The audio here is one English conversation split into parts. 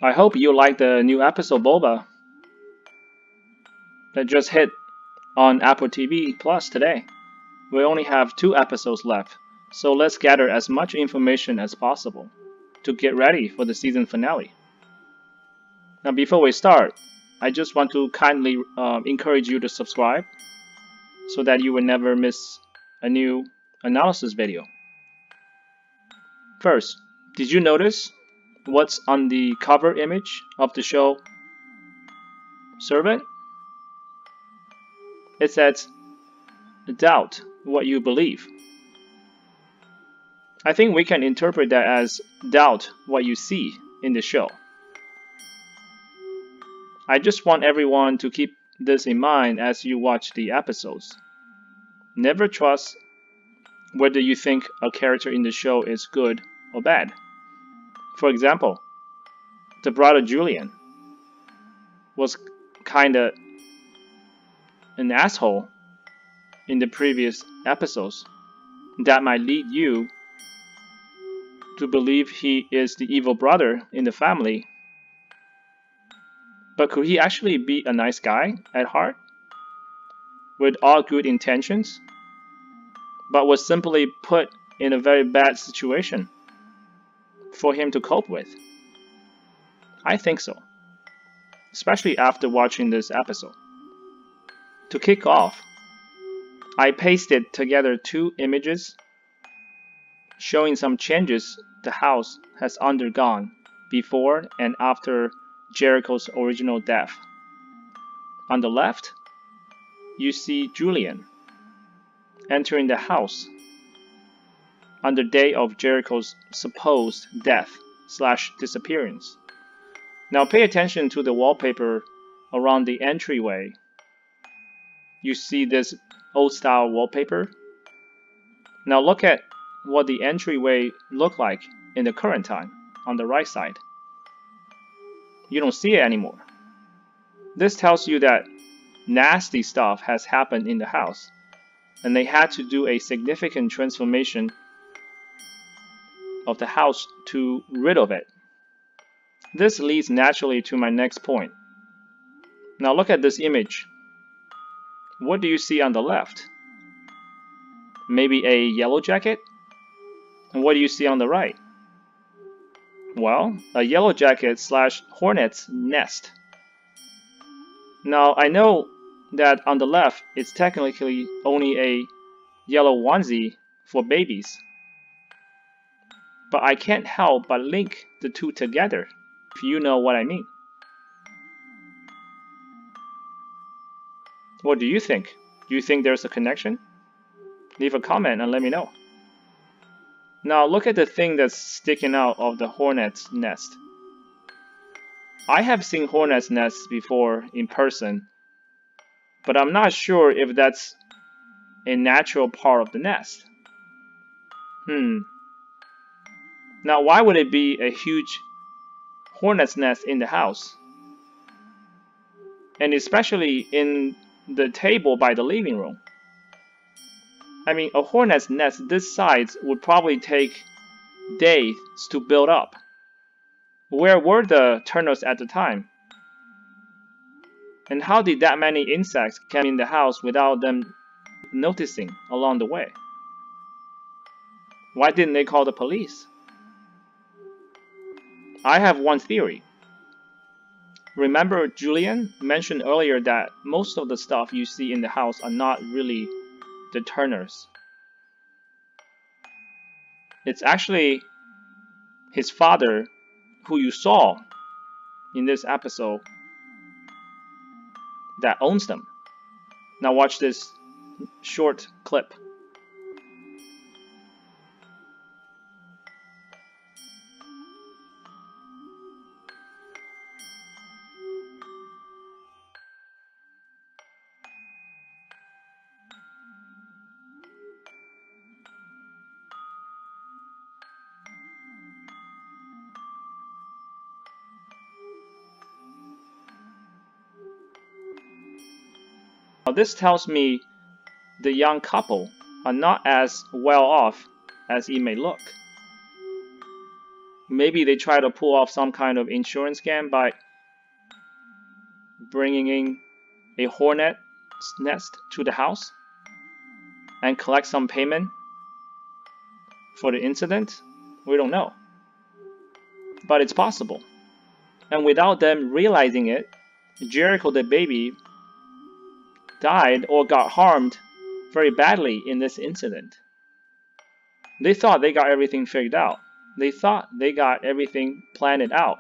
I hope you like the new episode Boba that just hit on Apple TV Plus today. We only have 2 episodes left, so let's gather as much information as possible to get ready for the season finale. Now, before we start, I just want to kindly encourage you to subscribe so that you will never miss a new analysis video. First, did you notice what's on the cover image of the show Servant? It says, doubt what you believe. I think we can interpret that as doubt what you see in the show. I just want everyone to keep this in mind as you watch the episodes. Never trust whether you think a character in the show is good or bad. For example, the brother Julian was kinda an asshole in the previous episodes. That might lead you to believe he is the evil brother in the family. But could he actually be a nice guy at heart? With all good intentions? But was simply put in a very bad situation for him to cope with? I think so. Especially after watching this episode. To kick off, I pasted together 2 images showing some changes the house has undergone before and after Jericho's original death. On the left, you see Julian entering the house on the day of Jericho's supposed death/disappearance. Now pay attention to the wallpaper around the entryway. You see this old style wallpaper? Now look at what the entryway looked like in the current time on the right side. You don't see it anymore. This tells you that nasty stuff has happened in the house, and they had to do a significant transformation of the house to rid of it. This leads naturally to my next point. Now look at this image. What do you see on the left? Maybe a yellow jacket? And what do you see on the right? Well, a yellow jacket/hornet's nest. Now I know that on the left it's technically only a yellow onesie for babies. But I can't help but link the 2 together, if you know what I mean. What do you think? Do you think there's a connection? Leave a comment and let me know. Now look at the thing that's sticking out of the hornet's nest. I have seen hornet's nests before in person, but I'm not sure if that's a natural part of the nest. Now why would it be a huge hornet's nest in the house? And especially in the table by the living room. I mean, a hornet's nest this size would probably take days to build up. Where were the turtles at the time? And how did that many insects come in the house without them noticing along the way? Why didn't they call the police? I have one theory. Remember Julian mentioned earlier that most of the stuff you see in the house are not really the Turners. It's actually his father, who you saw in this episode, that owns them. Now watch this short clip. Now this tells me the young couple are not as well off as it may look. Maybe they try to pull off some kind of insurance scam by bringing in a hornet nest to the house and collect some payment for the incident. We don't know. But it's possible. And without them realizing it, Jericho the baby died or got harmed very badly in this incident. They thought they got everything figured out. They thought they got everything planned out,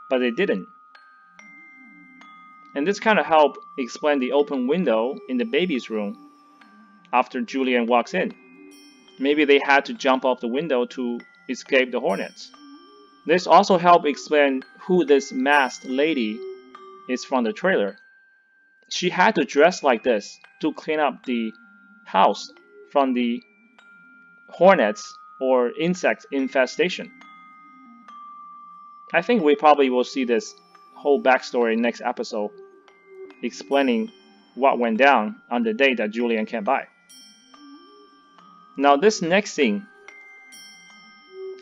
but they didn't. And this kind of helped explain the open window in the baby's room after Julian walks in. Maybe they had to jump off the window to escape the hornets. This also helped explain who this masked lady is from the trailer. She had to dress like this to clean up the house from the hornets or insect infestation. I think we probably will see this whole backstory next episode, explaining what went down on the day that Julian came by. Now this next scene,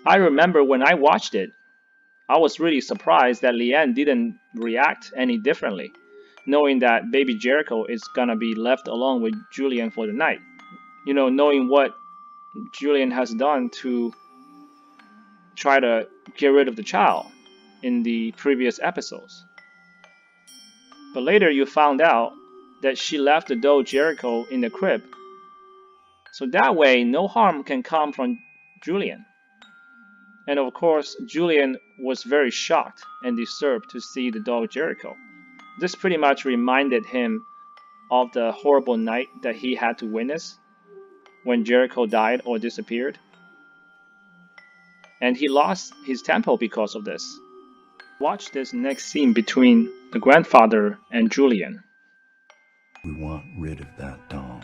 I remember when I watched it, I was really surprised that Leanne didn't react any differently, knowing that baby Jericho is gonna be left alone with Julian for the night. You know, knowing what Julian has done to try to get rid of the child in the previous episodes. But later you found out that she left the doll Jericho in the crib. So that way no harm can come from Julian. And of course, Julian was very shocked and disturbed to see the doll Jericho. This pretty much reminded him of the horrible night that he had to witness when Jericho died or disappeared. And he lost his temper because of this. Watch this next scene between the grandfather and Julian. We want rid of that doll.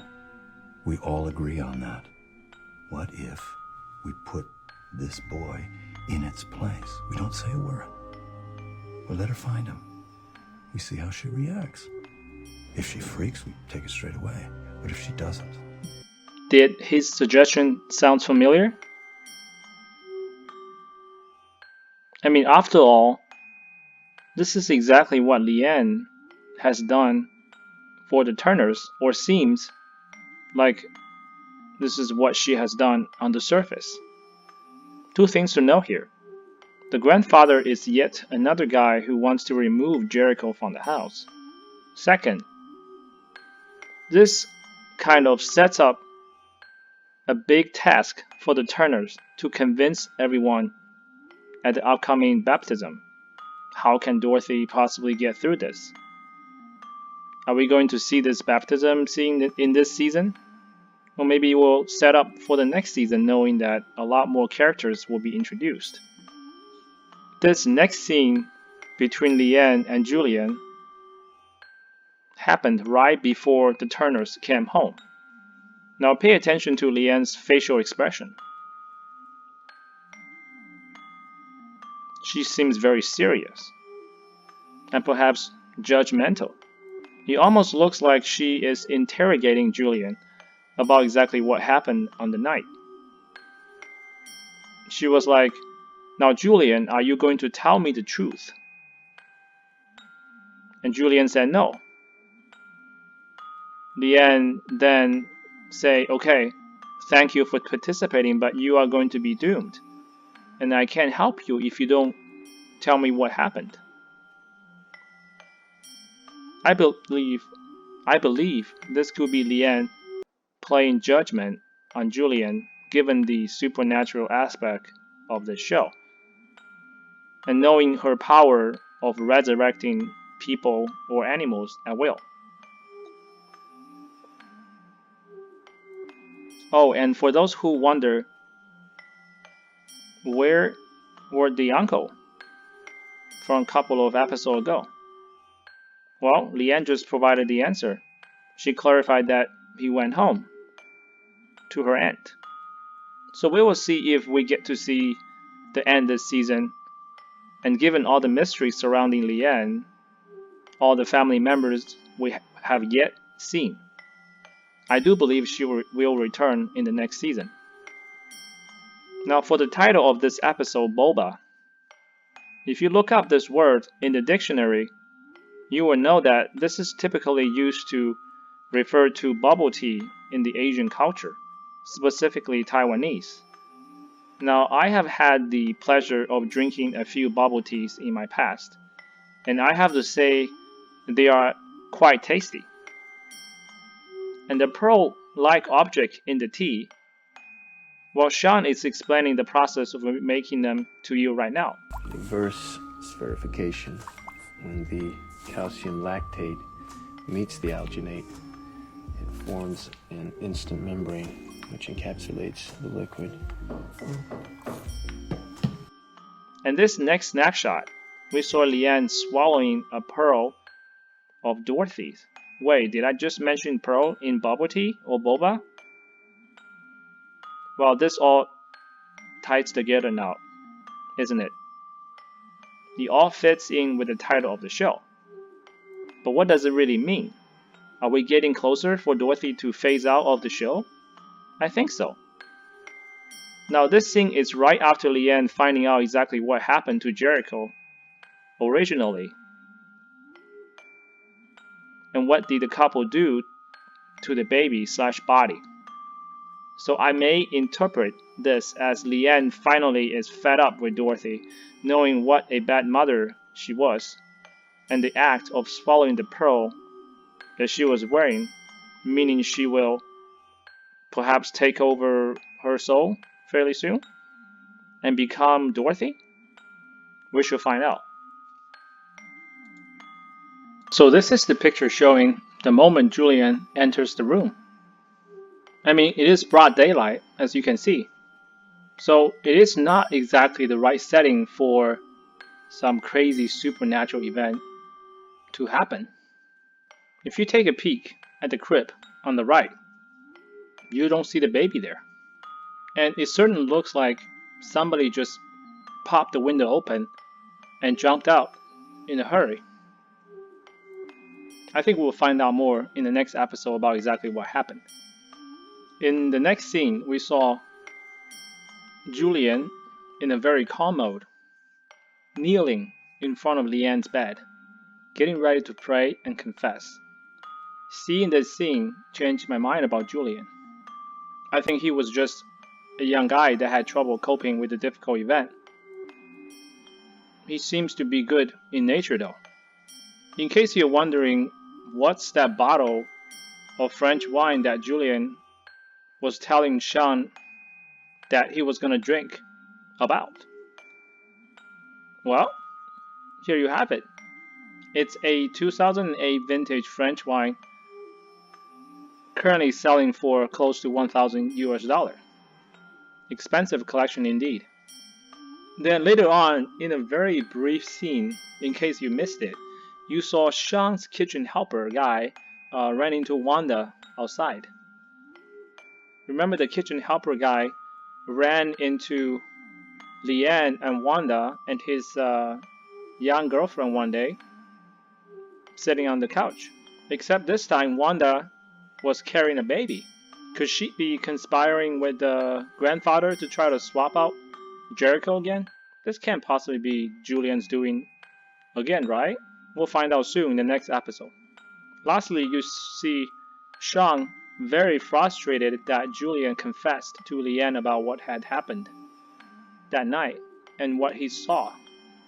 We all agree on that. What if we put this boy in its place? We don't say a word. We let her find him. We see how she reacts. If she freaks, we take it straight away. But if she doesn't... Did his suggestion sound familiar? I mean, after all, this is exactly what Leanne has done for the Turners, or seems like this is what she has done on the surface. Two things to know here. The grandfather is yet another guy who wants to remove Jericho from the house. Second, this kind of sets up a big task for the Turners to convince everyone at the upcoming baptism. How can Dorothy possibly get through this? Are we going to see this baptism scene in this season? Or maybe we'll set up for the next season knowing that a lot more characters will be introduced. This next scene between Leanne and Julian happened right before the Turners came home. Now pay attention to Leanne's facial expression. She seems very serious and perhaps judgmental. It almost looks like she is interrogating Julian about exactly what happened on the night. She was like, "Now Julian, are you going to tell me the truth?" And Julian said no. Leanne then say, "Okay, thank you for participating, but you are going to be doomed. And I can't help you if you don't tell me what happened." I believe this could be Leanne playing judgment on Julian given the supernatural aspect of the show, and knowing her power of resurrecting people or animals at will. Oh, and for those who wonder, where were the uncle from a couple of episodes ago? Well, Leanne just provided the answer. She clarified that he went home to her aunt. So we will see if we get to see the end this season. And given all the mystery surrounding Leanne, all the family members we have yet seen, I do believe she will return in the next season. Now for the title of this episode, Boba, if you look up this word in the dictionary, you will know that this is typically used to refer to bubble tea in the Asian culture, specifically Taiwanese. Now, I have had the pleasure of drinking a few bubble teas in my past, and I have to say they are quite tasty. And the pearl-like object in the tea, well, Sean is explaining the process of making them to you right now. Reverse spherification. When the calcium lactate meets the alginate, it forms an instant membrane which encapsulates the liquid. And this next snapshot, we saw Leanne swallowing a pearl of Dorothy's. Wait, did I just mention pearl in bubble tea or boba? Well, this all ties together now, isn't it? It all fits in with the title of the show. But what does it really mean? Are we getting closer for Dorothy to phase out of the show? I think so. Now this scene is right after Leanne finding out exactly what happened to Jericho originally. And what did the couple do to the baby/body? So I may interpret this as Leanne finally is fed up with Dorothy, knowing what a bad mother she was, and the act of swallowing the pearl that she was wearing, meaning she will perhaps take over her soul fairly soon and become Dorothy? We shall find out. So this is the picture showing the moment Julian enters the room. I mean, it is broad daylight, as you can see. So it is not exactly the right setting for some crazy supernatural event to happen. If you take a peek at the crib on the right, you don't see the baby there. And it certainly looks like somebody just popped the window open and jumped out in a hurry. I think we'll find out more in the next episode about exactly what happened. In the next scene, we saw Julian in a very calm mode, kneeling in front of Leanne's bed, getting ready to pray and confess. Seeing this scene changed my mind about Julian. I think he was just a young guy that had trouble coping with the difficult event. He seems to be good in nature though. In case you're wondering, what's that bottle of French wine that Julian was telling Sean that he was going to drink about? Well, here you have it. It's a 2008 vintage French wine, currently selling for close to $1,000. Expensive collection indeed. Then later on, in a very brief scene, in case you missed it, you saw Sean's kitchen helper guy ran into Wanda outside. Remember the kitchen helper guy ran into Leanne and Wanda and his young girlfriend one day, sitting on the couch. Except this time Wanda was carrying a baby. Could she be conspiring with the grandfather to try to swap out Jericho again? This can't possibly be Julian's doing again, right? We'll find out soon in the next episode. Lastly, you see Sean very frustrated that Julian confessed to Leanne about what had happened that night and what he saw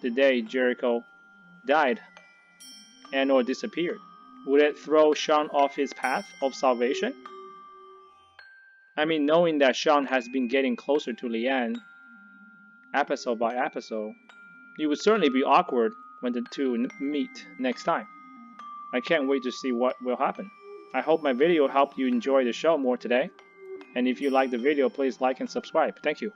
the day Jericho died and or disappeared. Would it throw Sean off his path of salvation? I mean, knowing that Sean has been getting closer to Leanne episode by episode, it would certainly be awkward when the two meet next time. I can't wait to see what will happen. I hope my video helped you enjoy the show more today. And if you like the video, please like and subscribe. Thank you.